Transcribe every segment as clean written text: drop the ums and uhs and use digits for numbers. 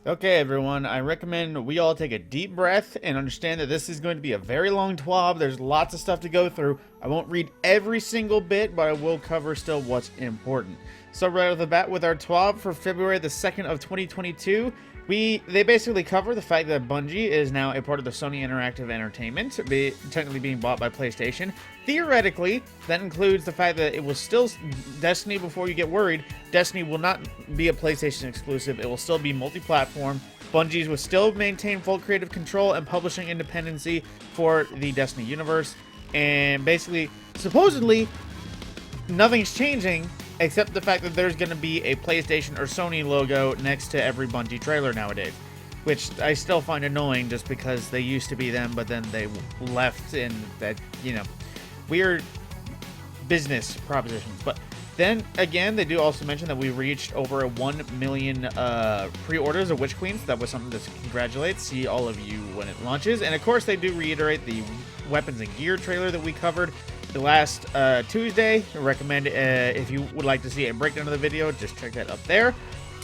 Okay, everyone, I recommend we all take a deep breath and understand that this is going to be a very long TWAB. There's lots of stuff to go through. I won't read every single bit, but I will cover still what's important. So right off the bat with our TWAB for February the 2nd of 2022, they basically cover the fact that Bungie is now a part of the Sony Interactive Entertainment, technically being bought by PlayStation. Theoretically, that includes the fact that it will still Destiny. Before you get worried, Destiny will not be a PlayStation exclusive. It will still be multi-platform. Bungie's will still maintain full creative control and publishing independency for the Destiny universe. And basically, supposedly, nothing's changing except the fact that there's going to be a PlayStation or Sony logo next to every Bungie trailer nowadays, which I still find annoying just because they used to be them, but then they left in that, weird business propositions. But then again, they do also mention that we reached over 1 million pre-orders of Witch Queens. That was something to congratulate. See all of you when it launches. And of course, they do reiterate the weapons and gear trailer that we covered the last Tuesday. I recommend if you would like to see a breakdown of the video, just check that up there.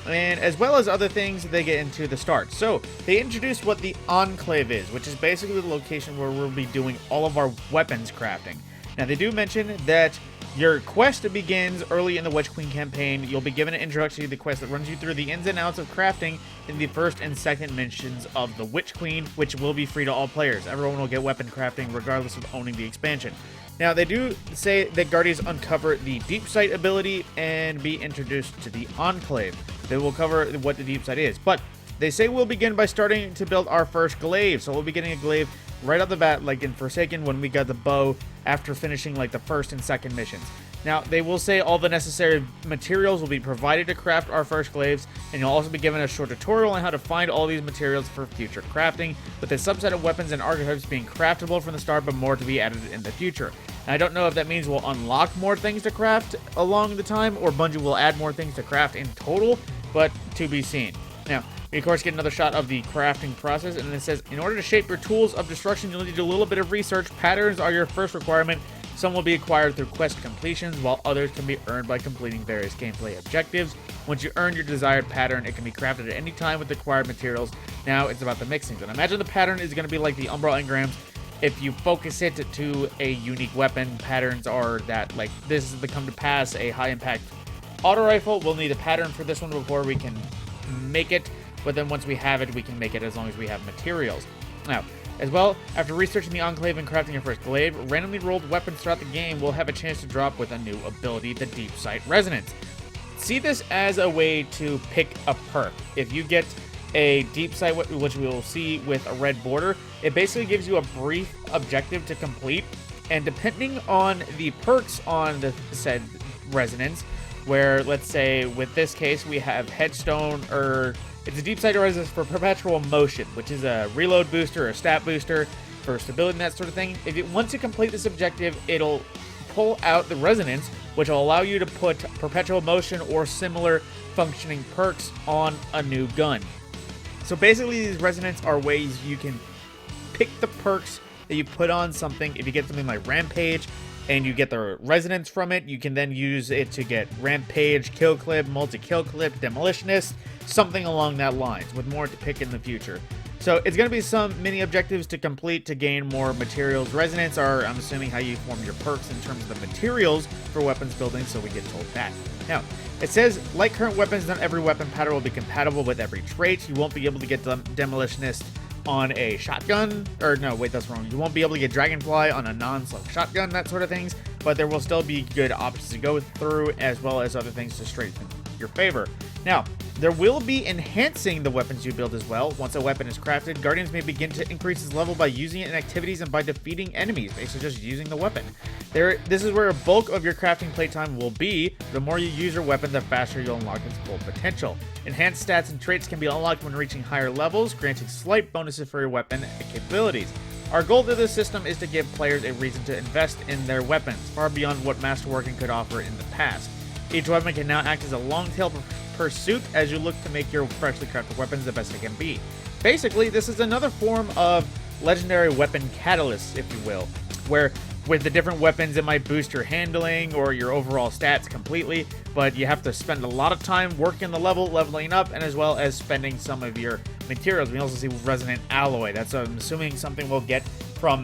And as well as other things, they get into the start. So they introduced what the Enclave is, which is basically the location where we'll be doing all of our weapons crafting. Now they do mention that your quest begins early in the Witch Queen campaign. You'll be given an introduction to the quest that runs you through the ins and outs of crafting in the first and second missions of the Witch Queen, which will be free to all players. Everyone will get weapon crafting regardless of owning the expansion. Now, they do say that Guardians uncover the Deep Sight ability and be introduced to the Enclave. They will cover what the Deep Sight is, but they say we'll begin by starting to build our first glaive. So we'll be getting a glaive right off the bat, like in Forsaken when we got the bow after finishing like the first and second missions. Now, they will say all the necessary materials will be provided to craft our first glaives, and you'll also be given a short tutorial on how to find all these materials for future crafting, with a subset of weapons and archetypes being craftable from the start, but more to be added in the future. And I don't know if that means we'll unlock more things to craft along the time, or Bungie will add more things to craft in total, but to be seen. Now, we of course get another shot of the crafting process, and it says, in order to shape your tools of destruction, you'll need to do a little bit of research. Patterns are your first requirement. Some will be acquired through quest completions, while others can be earned by completing various gameplay objectives. Once you earn your desired pattern, it can be crafted at any time with the acquired materials. Now it's about the mixings. And imagine the pattern is going to be like the Umbral engrams. If you focus it to a unique weapon, patterns are that, like, this is the come to pass, a high impact auto rifle. We'll need a pattern for this one before we can make it, but then once we have it, we can make it as long as we have materials. Now, as well, after researching the Enclave and crafting your first glaive, randomly rolled weapons throughout the game will have a chance to drop with a new ability, the Deep Sight Resonance. See this as a way to pick a perk. If you get a Deep Sight, which we will see with a red border, it basically gives you a brief objective to complete, and depending on the perks on the said resonance, where, let's say, with this case, we have Headstone, or it's a Deep Sight Resonance for Perpetual Motion, which is a reload booster or a stat booster for stability and that sort of thing. Once you complete this objective, it'll pull out the resonance, which will allow you to put Perpetual Motion or similar functioning perks on a new gun. So basically, these resonance are ways you can pick the perks that you put on something. If you get something like Rampage and you get the resonance from it, you can then use it to get Rampage, Kill Clip, Multi-Kill Clip, Demolitionist, something along that lines, with more to pick in the future. So it's going to be some mini objectives to complete to gain more materials. Resonance are, I'm assuming, how you form your perks in terms of the materials for weapons building, so we get told that. Now, it says, like current weapons, not every weapon pattern will be compatible with every trait. You won't be able to get Demolitionist on a shotgun, or no, wait, that's wrong. You won't be able to get Dragonfly on a non-slug shotgun, that sort of things, but there will still be good options to go through, as well as other things to strengthen your favor. Now, there will be enhancing the weapons you build as well. Once a weapon is crafted, Guardians may begin to increase its level by using it in activities and by defeating enemies, basically just using the weapon. This is where a bulk of your crafting playtime will be. The more you use your weapon, the faster you'll unlock its full potential. Enhanced stats and traits can be unlocked when reaching higher levels, granting slight bonuses for your weapon capabilities. Our goal to this system is to give players a reason to invest in their weapons, far beyond what Masterworking could offer in the past. Each weapon can now act as a long-tail pursuit as you look to make your freshly crafted weapons the best they can be. Basically, this is another form of legendary weapon catalyst, if you will, where with the different weapons, it might boost your handling or your overall stats completely, but you have to spend a lot of time working the level, leveling up, and as well as spending some of your materials. We also see Resonant Alloy. That's, I'm assuming, something we'll get from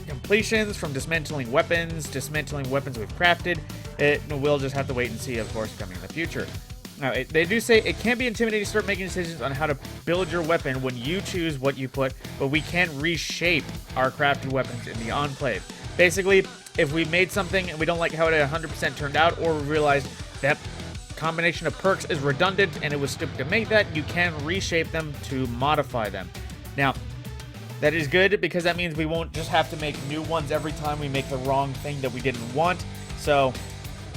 completions, from dismantling weapons we've crafted. We'll just have to wait and see, of course, coming in the future. Now, they do say it can be intimidating to start making decisions on how to build your weapon when you choose what you put, but we can reshape our crafted weapons in the Enclave. Basically, if we made something and we don't like how it 100% turned out, or we realized that combination of perks is redundant and it was stupid to make that, you can reshape them to modify them. Now, that is good because that means we won't just have to make new ones every time we make the wrong thing that we didn't want, so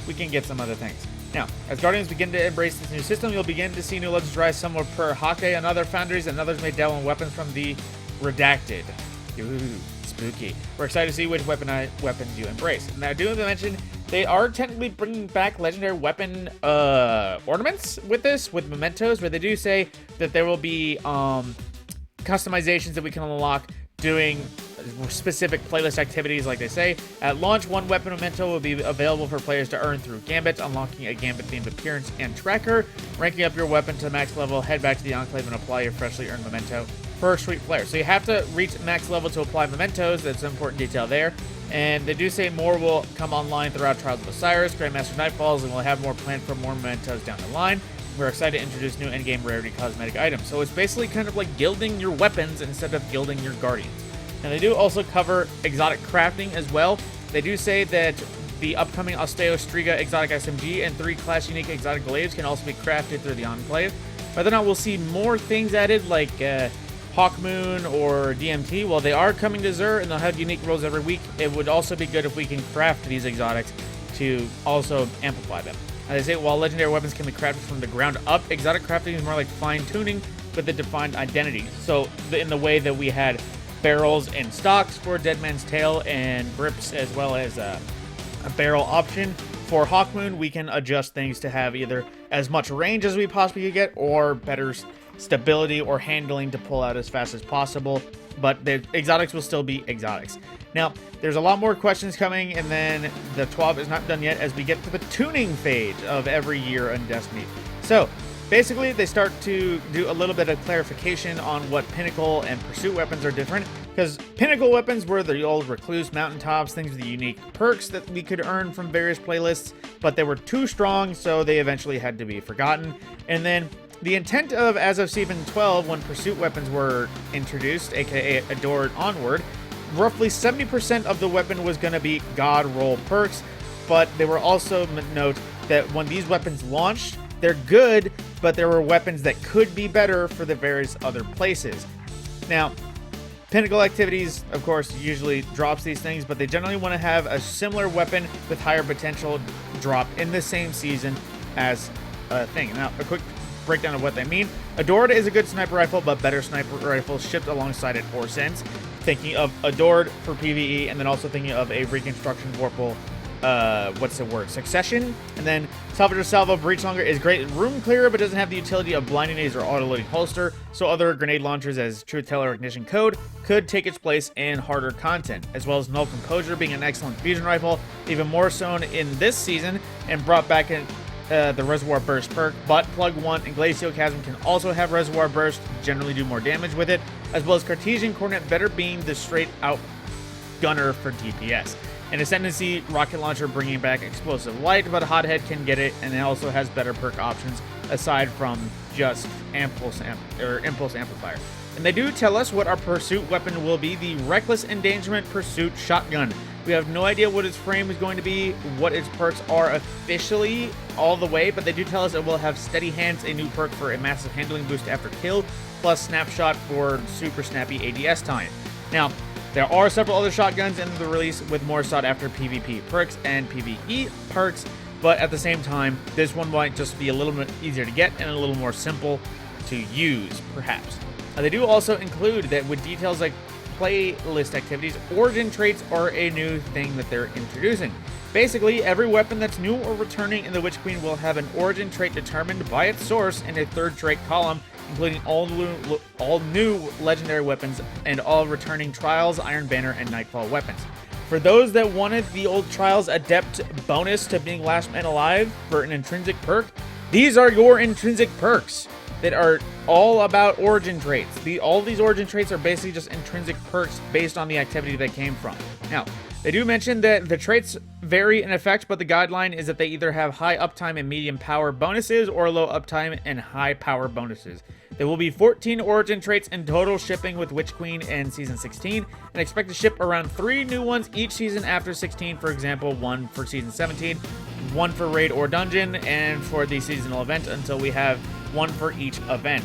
we can get some other things. Now, as Guardians begin to embrace this new system, you'll begin to see new legends rise. Some will per Hake and other Foundries, and others may dabble in weapons from the Redacted. Ooh, spooky. We're excited to see which weapons you embrace. Now, do mention, they are technically bringing back legendary weapon ornaments with this, with mementos, where they do say that there will be customizations that we can unlock doing specific playlist activities, like they say. At launch, one weapon memento will be available for players to earn through Gambit, unlocking a Gambit-themed appearance and tracker. Ranking up your weapon to the max level, head back to the Enclave and apply your freshly earned memento for a sweet player. So you have to reach max level to apply mementos. That's an important detail there. And they do say more will come online throughout Trials of Osiris, Grandmaster Nightfalls, and we'll have more planned for more mementos down the line. We're excited to introduce new endgame rarity cosmetic items. So it's basically kind of like gilding your weapons instead of gilding your Guardians. And they do also cover exotic crafting as well. They do say that the upcoming Osteo Striga exotic SMG and 3 class unique exotic glaives can also be crafted through the Enclave. Whether or not we'll see more things added like Hawkmoon or DMT, well, they are coming to Xur and they'll have unique rolls every week. It would also be good if we can craft these exotics to also amplify them. As I say, while legendary weapons can be crafted from the ground up, exotic crafting is more like fine-tuning with a defined identity. So in the way that we had barrels and stocks for Dead Man's Tale and grips, as well as a barrel option for Hawkmoon, we can adjust things to have either as much range as we possibly could get or better stability or handling to pull out as fast as possible. But the exotics will still be exotics. Now, there's a lot more questions coming, and then the TWAB is not done yet as we get to the tuning phase of every year in Destiny. So, basically, they start to do a little bit of clarification on what Pinnacle and Pursuit weapons are different, because Pinnacle weapons were the old Recluse mountaintops, things with the unique perks that we could earn from various playlists, but they were too strong, so they eventually had to be forgotten. And then the intent of, as of Season 12, when Pursuit weapons were introduced, aka Adored onward, roughly 70% of the weapon was going to be God roll perks, but they were also note that when these weapons launched, they're good, but there were weapons that could be better for the various other places. Now, Pinnacle activities, of course, usually drops these things, but they generally want to have a similar weapon with higher potential drop in the same season as a thing. Now, a quick breakdown of what they mean. Adored is a good sniper rifle, but better sniper rifles shipped alongside it for cents. Thinking of Adored for PvE, and then also thinking of a Reconstruction Vorpal, Succession. And then Salvador Salvo Breach Longer is great in room clear, but doesn't have the utility of blinding days or auto-loading holster, so other grenade launchers as Truth Teller Ignition Code could take its place in harder content, as well as Null Composure being an excellent fusion rifle, even more so in this season, and brought back in the Reservoir Burst perk, but Plug 1 and Glacial Chasm can also have Reservoir Burst, generally do more damage with it, as well as Cartesian Coordinate better being the straight-out gunner for DPS. And Ascendancy Rocket Launcher bringing back Explosive Light, but Hothead can get it, and it also has better perk options aside from just Impulse Amplifier. And they do tell us what our Pursuit weapon will be, the Reckless Endangerment Pursuit Shotgun. We have no idea what its frame is going to be, what its perks are officially all the way, but they do tell us it will have Steady Hands, a new perk for a massive handling boost after kill, plus Snapshot for super snappy ADS time. Now, there are several other shotguns in the release with more sought-after PvP perks and PvE perks, but at the same time, this one might just be a little bit easier to get and a little more simple to use, perhaps. They do also include that with details like playlist activities, origin traits are a new thing that they're introducing. Basically, every weapon that's new or returning in the Witch Queen will have an origin trait determined by its source in a third trait column, including all new legendary weapons and all returning Trials, Iron Banner, and Nightfall weapons. For those that wanted the old Trials Adept bonus to being last man alive for an intrinsic perk, these are your intrinsic perks that are all about origin traits. All these origin traits are basically just intrinsic perks based on the activity they came from. Now, they do mention that the traits vary in effect, but the guideline is that they either have high uptime and medium power bonuses or low uptime and high power bonuses. There will be 14 origin traits in total shipping with Witch Queen in Season 16, and expect to ship around 3 new ones each season after 16, for example, 1 for Season 17, 1 for Raid or Dungeon, and for the seasonal event until we have 1 for each event.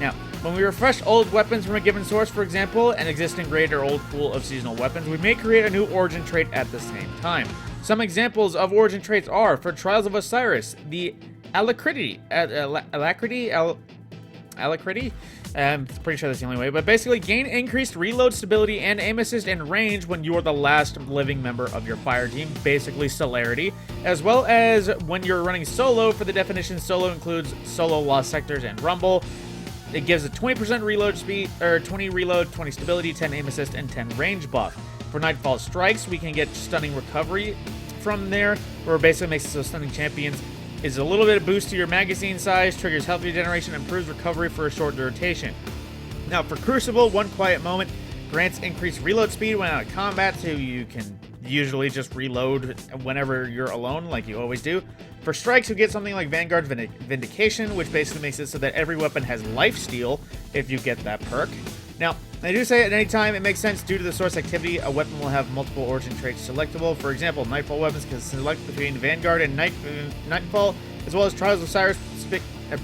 Now, when we refresh old weapons from a given source, for example, an existing raid or old pool of seasonal weapons, we may create a new origin trait at the same time. Some examples of origin traits are, for Trials of Osiris, the Alacrity. I'm pretty sure that's the only way, but basically gain increased reload stability and aim assist and range when you are the last living member of your fire team, basically celerity, as well as when you're running solo. For the definition, solo includes solo, lost sectors, and rumble. It gives a 20% reload speed, or 20 reload, 20 stability, 10 aim assist, and 10 range buff. For Nightfall Strikes, we can get stunning recovery from there, where it basically makes it so stunning champions is a little bit of boost to your magazine size, triggers health regeneration, improves recovery for a short rotation. Now for Crucible, One Quiet Moment grants increased reload speed when out of combat, so you can usually just reload whenever you're alone, like you always do. For Strikes, you get something like Vanguard Vindication, which basically makes it so that every weapon has lifesteal if you get that perk. Now, they do say at any time it makes sense due to the source activity, a weapon will have multiple origin traits selectable. For example, Nightfall weapons can select between Vanguard and Nightfall, as well as Trials of Osiris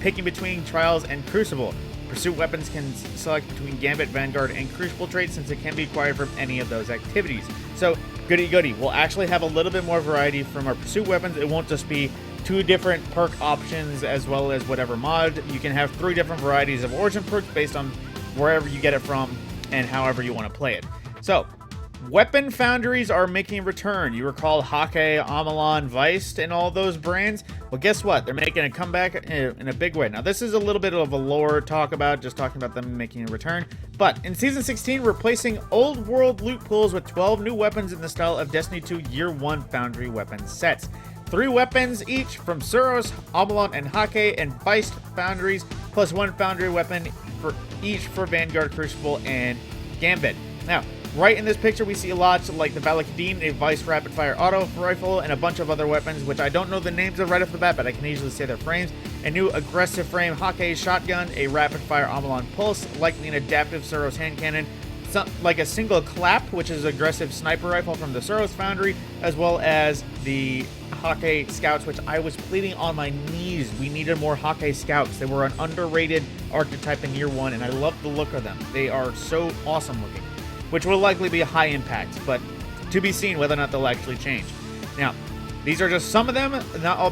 picking between Trials and Crucible. Pursuit weapons can select between Gambit, Vanguard, and Crucible traits, since it can be acquired from any of those activities. So, goody goody, we'll actually have a little bit more variety from our Pursuit weapons. It won't just be 2 different perk options as well as whatever mod. You can have 3 different varieties of origin perks based on wherever you get it from and however you want to play it. So, weapon foundries are making a return. You recall Hake, Amalon, Weist, and all those brands? Well, guess what? They're making a comeback in a big way. Now, this is a little bit of a lore talk about, just talking about them making a return. But in Season 16, replacing old world loot pools with 12 new weapons in the style of Destiny 2 Year 1 Foundry weapon sets. 3 weapons each from Suros, Amalon, and Hake, and Weist Foundries, plus 1 Foundry weapon for each for Vanguard, Crucible, and Gambit. Now, right in this picture, we see lots like the Valakadine, a Weist rapid-fire auto rifle, and a bunch of other weapons, which I don't know the names of right off the bat, but I can easily say their frames. A new aggressive frame Hake shotgun, a rapid-fire Amalon pulse, likely an adaptive Suros hand cannon, like a single clap, which is aggressive sniper rifle from the Suros Foundry, as well as the Hake Scouts, which I was pleading on my knees. We needed more Hake Scouts. They were an underrated archetype in Year 1, and I love the look of them. They are so awesome looking, which will likely be a high impact, but to be seen whether or not they'll actually change. Now, these are just some of them. Not all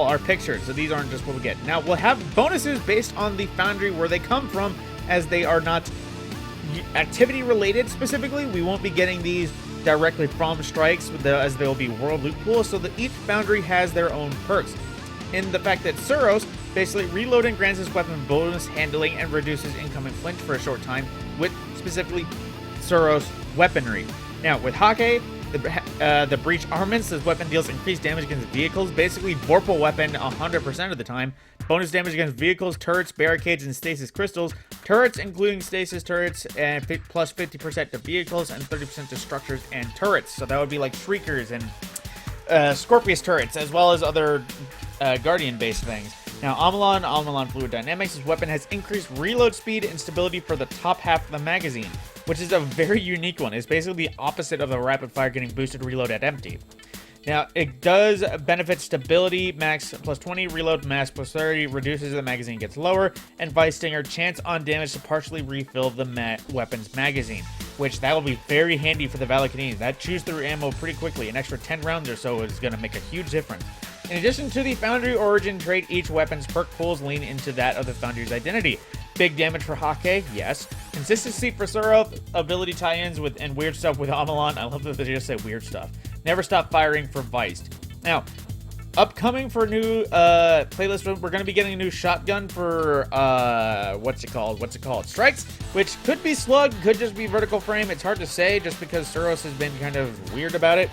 are pictured, so these aren't just what we get. Now, we'll have bonuses based on the Foundry where they come from, as they are not activity related specifically. We won't be getting these directly from Strikes, as they will be world loot pools, so that each Foundry has their own perks. In the fact that Suros basically reloading grants his weapon bonus handling and reduces incoming flinch for a short time with specifically Suros weaponry. Now with Hake, the breach armaments, this weapon deals increased damage against vehicles, basically Vorpal weapon 100% of the time. Bonus damage against vehicles, turrets, barricades, and stasis crystals. Turrets, including stasis turrets, and plus 50% to vehicles and 30% to structures and turrets. So that would be like Shriekers and Scorpius turrets, as well as other Guardian-based things. Now, Amalon Fluid Dynamics, this weapon has increased reload speed and stability for the top half of the magazine, which is a very unique one. It's basically the opposite of the rapid fire getting boosted reload at empty. Now, it does benefit stability, max plus 20, reload max plus 30, reduces as the magazine gets lower, and Vice Stinger, chance on damage to partially refill the weapon's magazine, which that will be very handy for the Valakadine. That chews through ammo pretty quickly. An extra 10 rounds or so is going to make a huge difference. In addition to the Foundry origin trait, each weapon's perk pools lean into that of the Foundry's identity. Big damage for Hake, yes. Consistency for Suro, ability tie-ins and weird stuff with Amalon. I love that they just say weird stuff. Never stop firing for Weist. Now, Upcoming for new playlist, we're going to be getting a new shotgun for, what's it called? Strikes, which could be slug, could just be vertical frame. It's hard to say just because Suros has been kind of weird about it.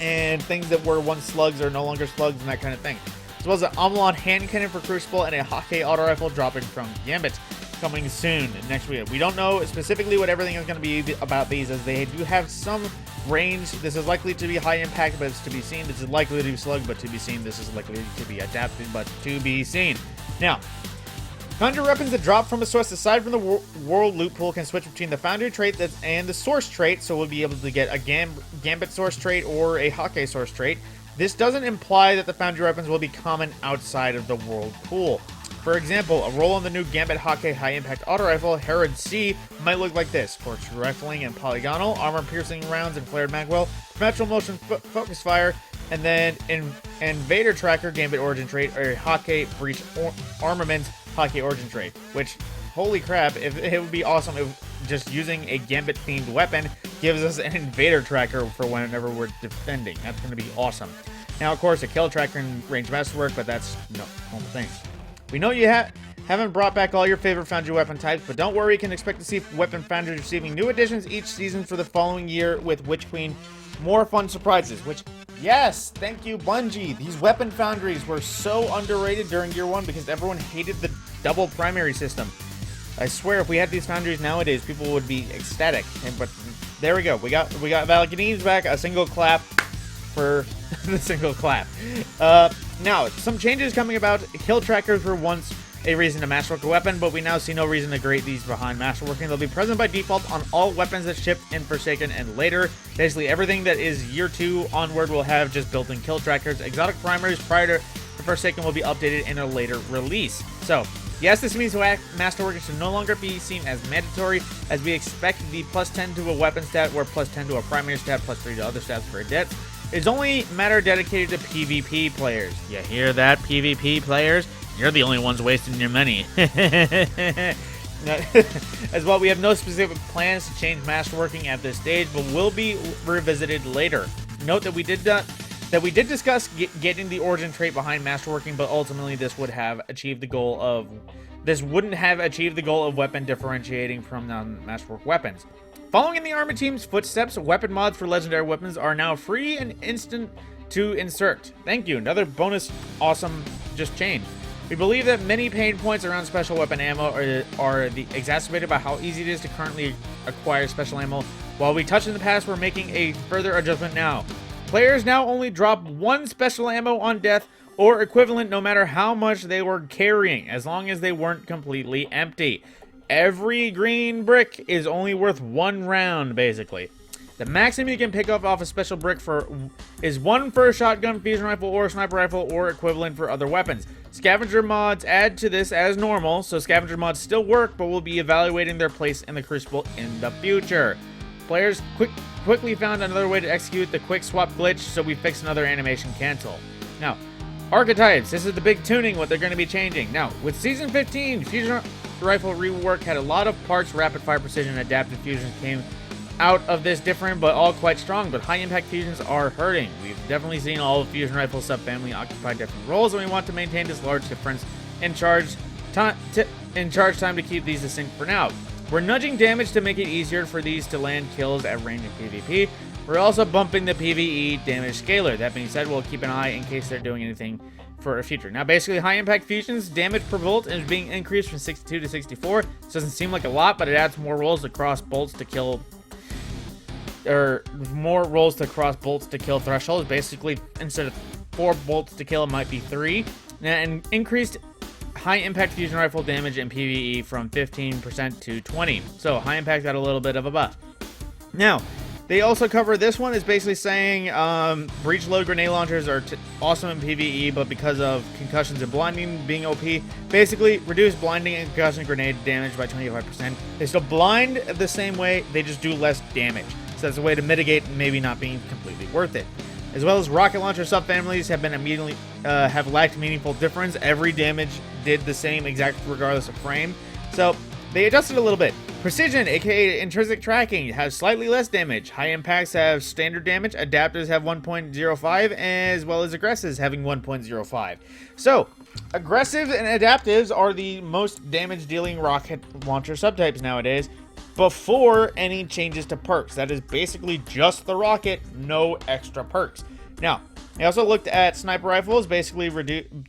And things that were once slugs are no longer slugs and that kind of thing. As well as an Amalon hand cannon for Crucible and a Hockey auto rifle dropping from Gambit coming soon next week. We don't know specifically what everything is going to be about these, as they do have some range. This is likely to be high impact, but it's to be seen. This is likely to be slug, but to be seen. This is likely to be adapted, but to be seen. Now, Foundry weapons that drop from a source aside from the world loot pool can switch between the Foundry trait and the source trait, so we'll be able to get a Gambit source trait or a Hockey source trait. This doesn't imply that the Foundry weapons will be common outside of the world pool. For example, a roll on the new Gambit Hockey high-impact auto rifle, Herod C, might look like this: corkscrew rifling and polygonal, armor-piercing rounds and flared magwell, perpetual motion focus fire, and then Invader Tracker Gambit origin trait, or Hockey breach armament Hockey origin trait. Which, holy crap, it would be awesome if just using a Gambit-themed weapon gives us an Invader Tracker for whenever we're defending. That's going to be awesome. Now, of course, a Kill Tracker and Range Masterwork, but that's normal things. We know you haven't brought back all your favorite Foundry weapon types, but don't worry, you can expect to see Weapon Foundries receiving new additions each season for the following year with Witch Queen. More fun surprises, which, yes, thank you, Bungie. These Weapon Foundries were so underrated during year one because everyone hated the double primary system. I swear, if we had these Foundries nowadays, people would be ecstatic. But there we go. We got Valkyries back. A single clap for the single clap. Now, some changes coming about. Kill trackers were once a reason to masterwork a weapon, but we now see no reason to grade these behind masterworking. They'll be present by default on all weapons that ship in Forsaken and later. Basically, everything that is year 2 onward will have just built-in kill trackers. Exotic primaries prior to Forsaken will be updated in a later release. So, yes, this means masterworking should no longer be seen as mandatory, as we expect the plus 10 to a weapon stat or plus 10 to a primary stat, plus 3 to other stats for cadets. It's only matter dedicated to PvP players. You hear that, PvP players? You're the only ones wasting your money. As well, we have no specific plans to change masterworking at this stage, but will be revisited later. Note that we did discuss getting the origin trait behind masterworking, but ultimately this wouldn't have achieved the goal of weapon differentiating from non-masterwork weapons. Following in the Army team's footsteps, weapon mods for legendary weapons are now free and instant to insert. Thank you. Another bonus awesome just change. We believe that many pain points around special weapon ammo are exacerbated by how easy it is to currently acquire special ammo. While we touched in the past, we're making a further adjustment now. Players now only drop 1 special ammo on death or equivalent, no matter how much they were carrying, as long as they weren't completely empty. Every green brick is only worth 1 round, basically. The maximum you can pick up off a special brick is 1 for a shotgun, fusion rifle, or sniper rifle, or equivalent for other weapons. Scavenger mods add to this as normal, so scavenger mods still work, but we'll be evaluating their place in the Crucible in the future. Players quickly found another way to execute the quick swap glitch, so we fixed another animation cancel. Now, Archetypes, this is the big tuning, what they're going to be changing. Now, with Season 15, fusion rifle rework had a lot of parts, rapid fire precision, adaptive fusions came out of this different, but all quite strong, but high impact fusions are hurting. We've definitely seen all of fusion rifle subfamily occupy different roles, and we want to maintain this large difference in charge time to keep these distinct for now. We're nudging damage to make it easier for these to land kills at range in PvP. We're also bumping the PvE damage scaler. That being said, we'll keep an eye in case they're doing anything for a future. Now, basically, high impact fusions damage per bolt is being increased from 62 to 64. This doesn't seem like a lot, but it adds more rolls to cross bolts to kill, or more rolls to cross bolts to kill thresholds. Basically, instead of 4 bolts to kill, it might be 3. And increased high impact fusion rifle damage in PvE from 15% to 20%. So high impact got a little bit of a buff. Now, they also cover this one is basically saying breach load grenade launchers are awesome in PvE, but because of concussions and blinding being OP, basically reduce blinding and concussion grenade damage by 25%. They still blind the same way, they just do less damage. So that's a way to mitigate maybe not being completely worth it. As well as rocket launcher subfamilies have lacked meaningful difference. Every damage did the same exact regardless of frame. So they adjusted a little bit. Precision, aka intrinsic tracking, has slightly less damage. High impacts have standard damage. Adapters have 1.05, as well as aggressives having 1.05. So, aggressives and adaptives are the most damage-dealing rocket launcher subtypes nowadays, before any changes to perks. That is basically just the rocket, no extra perks. Now, I also looked at sniper rifles. Basically,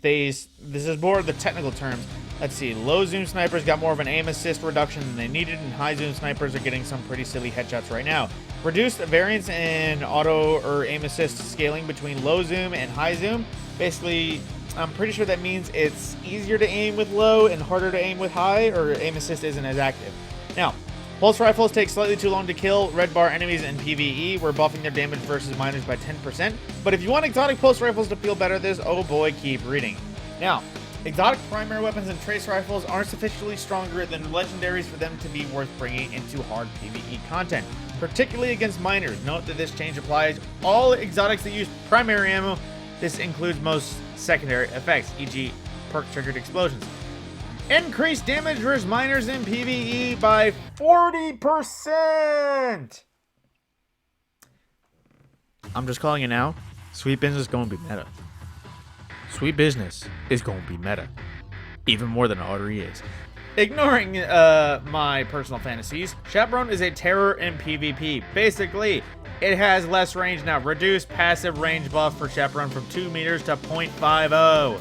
this is more of the technical terms. Let's see, low zoom snipers got more of an aim assist reduction than they needed, and high zoom snipers are getting some pretty silly headshots right now. Reduced variance in auto or aim assist scaling between low zoom and high zoom. Basically, I'm pretty sure that means it's easier to aim with low and harder to aim with high, or aim assist isn't as active. Now, pulse rifles take slightly too long to kill red bar enemies in PvE. We're buffing their damage versus minors by 10%. But if you want exotic pulse rifles to feel better this, oh boy, keep reading. Now, exotic primary weapons and trace rifles aren't sufficiently stronger than legendaries for them to be worth bringing into hard PvE content, particularly against minors. Note that this change applies all exotics that use primary ammo. This includes most secondary effects, e.g. perk-triggered explosions. Increase damage versus minors in PvE by 40%! I'm just calling it now. Sweet business is going to be meta. Sweet business is going to be meta. Even more than it already is. Ignoring my personal fantasies, Chaperone is a terror in PvP. Basically, it has less range now. Reduced passive range buff for Chaperone from 2 meters to 0.50.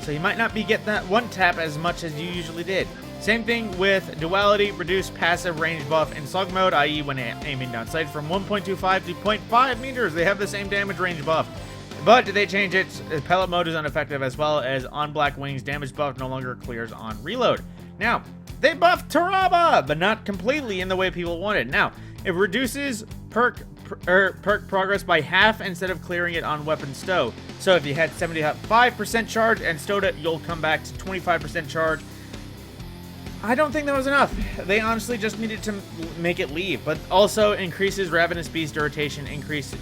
So you might not be getting that one tap as much as you usually did. Same thing with Duality, reduced passive range buff in slug mode, i.e. when aiming down sight from 1.25 to 0.5 meters. They have the same damage range buff. But they change it. Pellet mode is ineffective, as well as on Black Wings damage buff no longer clears on reload. Now, they buffed TWAB, but not completely in the way people wanted. Now, it reduces perk progress by half instead of clearing it on weapon stow. So if you had 75% charge and stowed it, you'll come back to 25% charge. I don't think that was enough. They honestly just needed to make it leave, but also increases Ravenous Beast irritation increases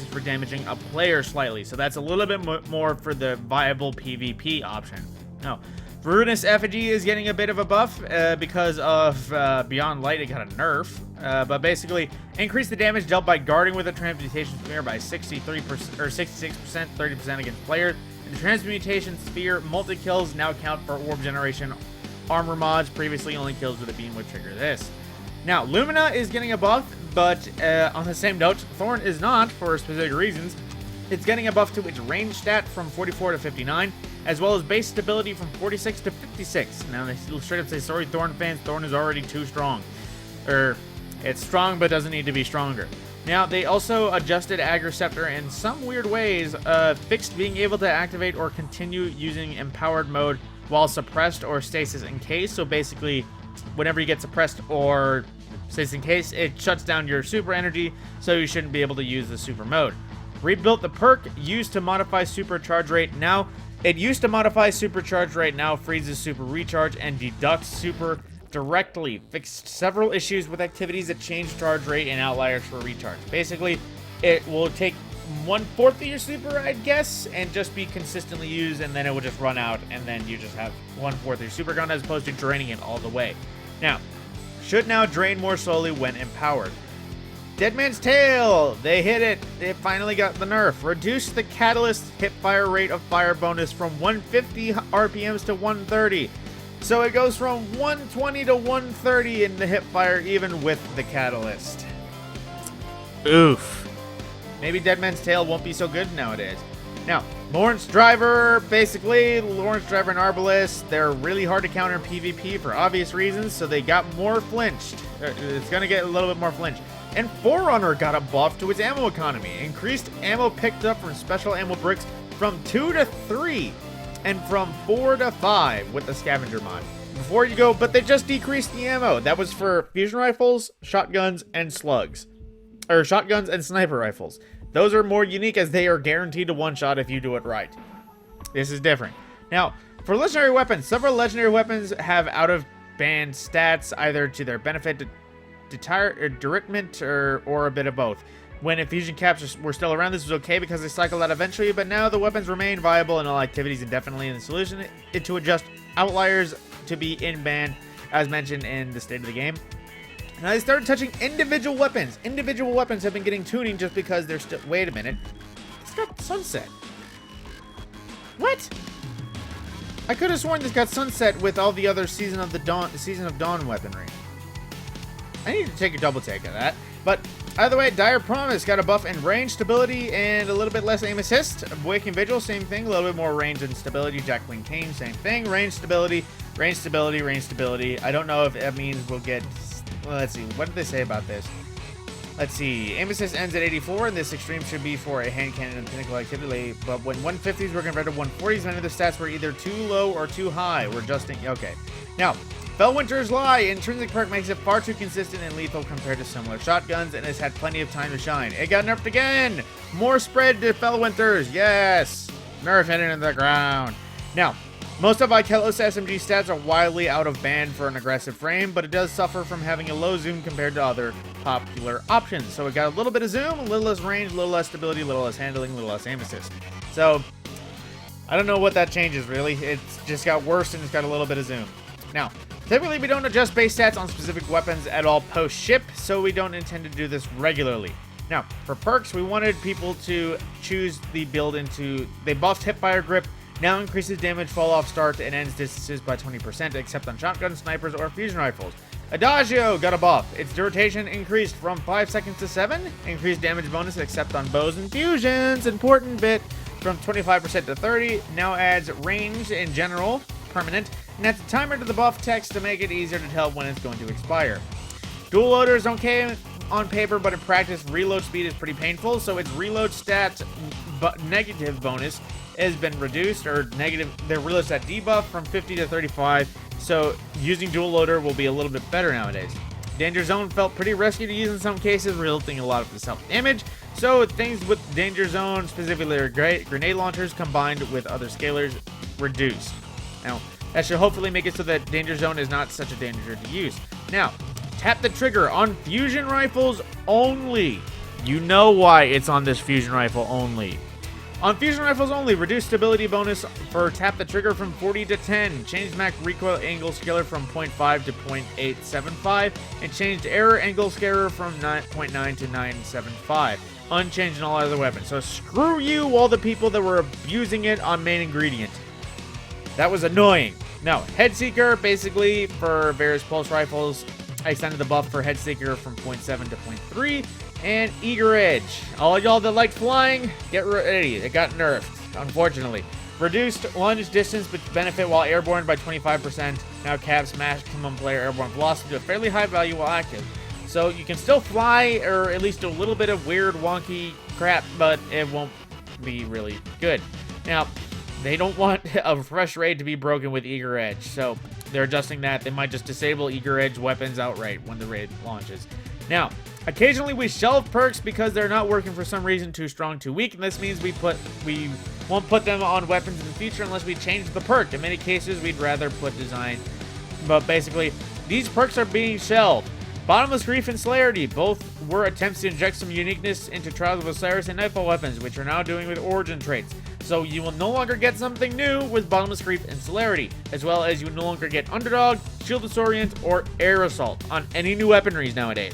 for damaging a player slightly. So that's a little bit more for the viable PvP option. Now, Ruinous Effigy is getting a bit of a buff because of Beyond Light. It got a nerf, but basically increase the damage dealt by guarding with a transmutation sphere by 63% or 66%, 30% against players. The transmutation sphere multi-kills now count for orb generation armor mods. Previously, only kills with a beam would trigger this. Now, Lumina is getting a buff, but on the same note, Thorn is not, for specific reasons. It's getting a buff to its range stat from 44 to 59, as well as base stability from 46 to 56. Now, they straight up say, sorry, Thorn fans, Thorn is already too strong. It's strong, but doesn't need to be stronger. Now, they also adjusted Agriceptor in some weird ways, fixed being able to activate or continue using empowered mode while suppressed or stasis in case. So basically, whenever you get suppressed or stasis in case, it shuts down your super energy, so you shouldn't be able to use the super mode. Rebuilt the perk used to modify supercharge rate. Now, it used to modify supercharge rate, now freezes super recharge and deducts super directly. Fixed several issues with activities that change charge rate and outliers for recharge. Basically, it will take 1/4 of your super, I'd guess, and just be consistently used, and then it will just run out, and then you just have 1/4 of your super gun as opposed to draining it all the way. Now, should now drain more slowly when empowered. Deadman's Tail, they hit it. It finally got the nerf. Reduced the catalyst hipfire rate of fire bonus from 150 RPMs to 130. So it goes from 120 to 130 in the hipfire, even with the catalyst. Oof. Maybe Deadman's Tail won't be so good nowadays. Now, Lawrence Driver, basically, Lawrence Driver and Arbalest, they're really hard to counter in PvP for obvious reasons, so they got more flinched. It's going to get a little bit more flinch. And Forerunner got a buff to its ammo economy. Increased ammo picked up from special ammo bricks from 2 to 3. And from 4 to 5 with the scavenger mod. Before you go, but they just decreased the ammo. That was for fusion rifles, shotguns, and slugs. Or shotguns and sniper rifles. Those are more unique as they are guaranteed to one-shot if you do it right. This is different. Now, for legendary weapons, several legendary weapons have out-of-band stats, either to their benefit, detriment, or a bit of both. When infusion caps were still around, this was okay because they cycled out eventually, but now the weapons remain viable in all activities indefinitely, and the solution is to adjust outliers to be in band as mentioned in the state of the game. Now they started touching individual weapons. Individual weapons have been getting tuning just because they're still... Wait a minute. It's got sunset. What? I could have sworn this got sunset with all the other Season of Dawn weaponry. I need to take a double take of that. But either way, Dire Promise got a buff in range, stability, and a little bit less aim assist. Waking Vigil, same thing. A little bit more range and stability. Jackling Team, same thing. Range stability, range stability, range stability. I don't know if that means we'll get... Well, let's see. What did they say about this? Let's see. Aim assist ends at 84, and this extreme should be for a hand cannon and pinnacle activity. But when 150s were converted to 140s, many of the stats were either too low or too high. We're adjusting. Okay. Now, Fellwinter's Lie. Intrinsic perk makes it far too consistent and lethal compared to similar shotguns, and has had plenty of time to shine. It got nerfed again. More spread to Fellwinter's. Yes. Nerf it into the ground. Now, most of Ikelos SMG stats are wildly out of band for an aggressive frame, but it does suffer from having a low zoom compared to other popular options. So it got a little bit of zoom, a little less range, a little less stability, a little less handling, a little less aim assist. So I don't know what that changes really. It's just got worse and it's got a little bit of zoom. Now, typically we don't adjust base stats on specific weapons at all post-ship, so we don't intend to do this regularly. Now, for perks, we wanted people to choose the build into... They buffed hipfire grip, now increases damage fall off start and ends distances by 20%, except on shotguns, snipers, or fusion rifles. Adagio got a buff. Its duration increased from 5 seconds to 7. Increased damage bonus except on bows and fusions. Important bit. From 25% to 30. Now adds range in general. Permanent. And adds a timer to the buff text to make it easier to tell when it's going to expire. Dual loader is okay on paper, but in practice, reload speed is pretty painful. So its reload stat negative bonus has been reduced, or negative, their reload stat debuff from 50 to 35, so using dual loader will be a little bit better nowadays. Danger Zone felt pretty risky to use in some cases, resulting in a lot of the self-damage, so things with Danger Zone, specifically their grenade launchers combined with other scalars, reduced. Now, that should hopefully make it so that Danger Zone is not such a danger to use. Now, tap the trigger on fusion rifles only. You know why it's on this fusion rifle only. On fusion rifles only, reduce stability bonus for tap the trigger from 40 to 10. Changed max recoil angle scalar from 0.5 to 0.875. And changed error angle scalar from 0.9 to 975. Unchanged in all other weapons. So screw you, all the people that were abusing it on main ingredient. That was annoying. Now, Headseeker, basically, for various pulse rifles, I extended the buff for Headseeker from 0.7 to 0.3. And Eager Edge. All y'all that like flying, get ready. It got nerfed, unfortunately. Reduced lunge distance but benefit while airborne by 25%. Now caps maximum player airborne velocity to a fairly high value while active. So you can still fly, or at least do a little bit of weird, wonky crap, but it won't be really good. Now, they don't want a fresh raid to be broken with Eager Edge, so they're adjusting that. They might just disable Eager Edge weapons outright when the raid launches. Now, occasionally we shelve perks because they're not working for some reason, too strong, too weak, and this means we won't put them on weapons in the future unless we change the perk. In many cases, we'd rather put design, but basically, these perks are being shelved. Bottomless Grief and Celerity both were attempts to inject some uniqueness into Trials of Osiris and Nightfall weapons, which are now doing with origin traits. So you will no longer get something new with Bottomless Grief and Celerity, as well as you will no longer get Underdog, Shield Disorient, or Air Assault on any new weaponries nowadays.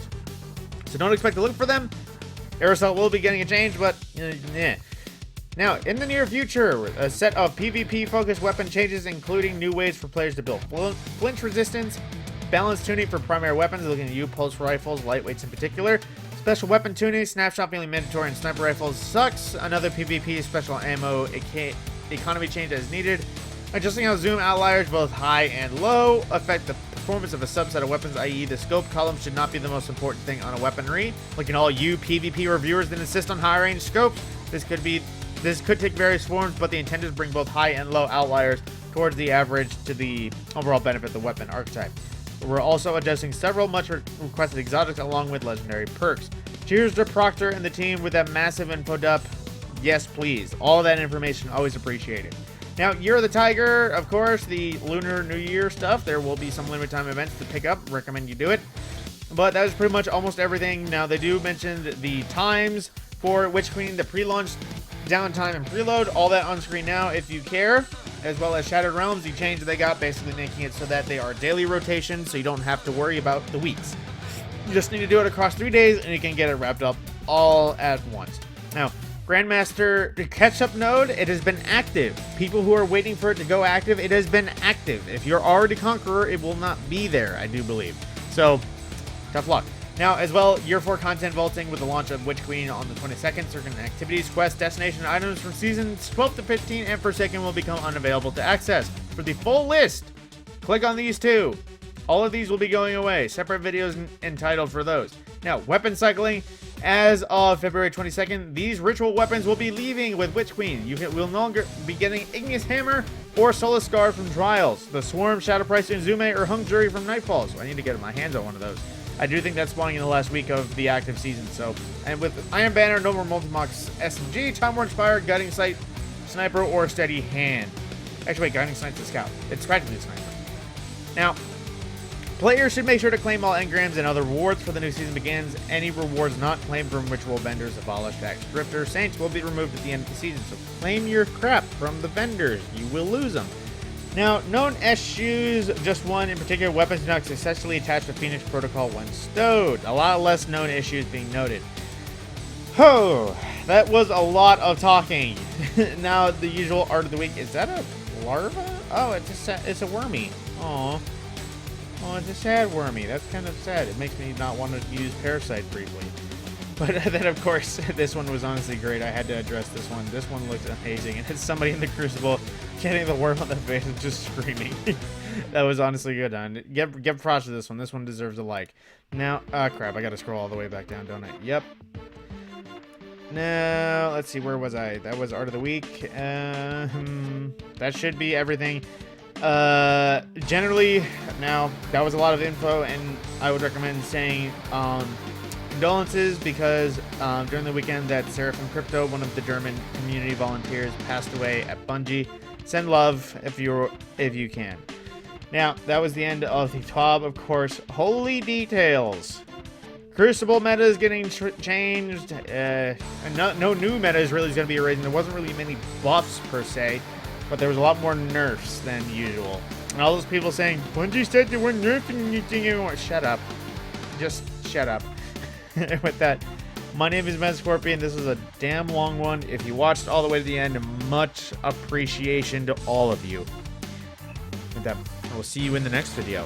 So don't expect to look for them. Air Assault will be getting a change, but Now, in the near future, a set of PvP-focused weapon changes, including new ways for players to build flinch resistance, balanced tuning for primary weapons, looking at pulse rifles, lightweights in particular, special weapon tuning, snapshot feeling mandatory, and sniper rifles sucks. Another PvP special ammo economy change as needed. Adjusting how zoom outliers, both high and low, affect the performance of a subset of weapons, i.e. the scope column should not be the most important thing on a weaponry. Looking at all you PvP reviewers that insist on high range scopes, this could take various forms, but the intent is to bring both high and low outliers towards the average to the overall benefit of the weapon archetype. We're also adjusting several much requested exotics along with legendary perks. Cheers to Proctor and the team with that massive info dump. Yes, please. All that information, always appreciated. Now, Year of the Tiger, of course, the Lunar New Year stuff. There will be some limited time events to pick up. Recommend you do it. But that is pretty much almost everything. Now, they do mention the times for Witch Queen, the pre-launch downtime and preload. All that on screen now if you care. as well as Shattered Realms, the change they got, basically making it so that they are daily rotation, so you don't have to worry about the weeks. You just need to do it across 3 days, and you can get it wrapped up all at once. Now, Grandmaster catch-up node, it has been active. People who are waiting for it to go active, it has been active. If you're already Conqueror, it will not be there, I do believe. So, tough luck. Now, as well, Year 4 content vaulting with the launch of Witch Queen on the 22nd. Certain activities, quests, destination items from seasons 12 to 15 and Forsaken will become unavailable to access. For the full list, click on these two. All of these will be going away. Separate videos entitled for those. Now, weapon cycling. As of February 22nd, these ritual weapons will be leaving with Witch Queen. You will no longer be getting Igneous Hammer or Solar Scar from Trials, the Swarm, Shadow Price, Inzume, or Hung Jury from Nightfall. So I need to get my hands on one of those. I do think that's spawning in the last week of the active season. So, and with Iron Banner, no more Multimox SMG, Time Warren's Fire, Guiding Sight, Sniper, or Steady Hand. Actually, wait, Guiding Sight's a Scout. It's practically a Sniper. Now, players should make sure to claim all engrams and other rewards for the new season begins. Any rewards not claimed from ritual vendors, abolished, Axe Drifter, Saints will be removed at the end of the season. So claim your crap from the vendors. You will lose them. Now, known issues, just one in particular, weapons do not successfully attach to Phoenix Protocol when stowed. A lot less known issues being noted. Oh, that was a lot of talking. Now, the usual art of the week. Is that a larva? Oh, it's a wormy. Aw. Oh, it's a sad wormy. That's kind of sad. It makes me not want to use Parasite briefly. But then, of course, this one was honestly great. I had to address this one. This one looked amazing. And it's somebody in the Crucible getting the worm on the face and just screaming. That was honestly good. Give props to this one. This one deserves a like. Now, crap. I got to scroll all the way back down, don't I? Yep. Now, let's see. Where was I? That was Art of the Week. That should be everything. Generally, now, that was a lot of info, and I would recommend saying, condolences, because during the weekend that Seraphim Crypto, one of the German community volunteers, passed away at Bungie. Send love if you can. Now, that was the end of the TWAB, of course. Holy details. Crucible meta is getting changed. And no new meta is really going to be erased. There wasn't really many buffs per se, but there was a lot more nerfs than usual. And all those people saying, Bungie said they weren't nerfing anything anymore. Shut up. Just shut up. With that, my name is Mad Scorpion. This was a damn long one. If you watched all the way to the end, much appreciation to all of you. With that, I will see you in the next video.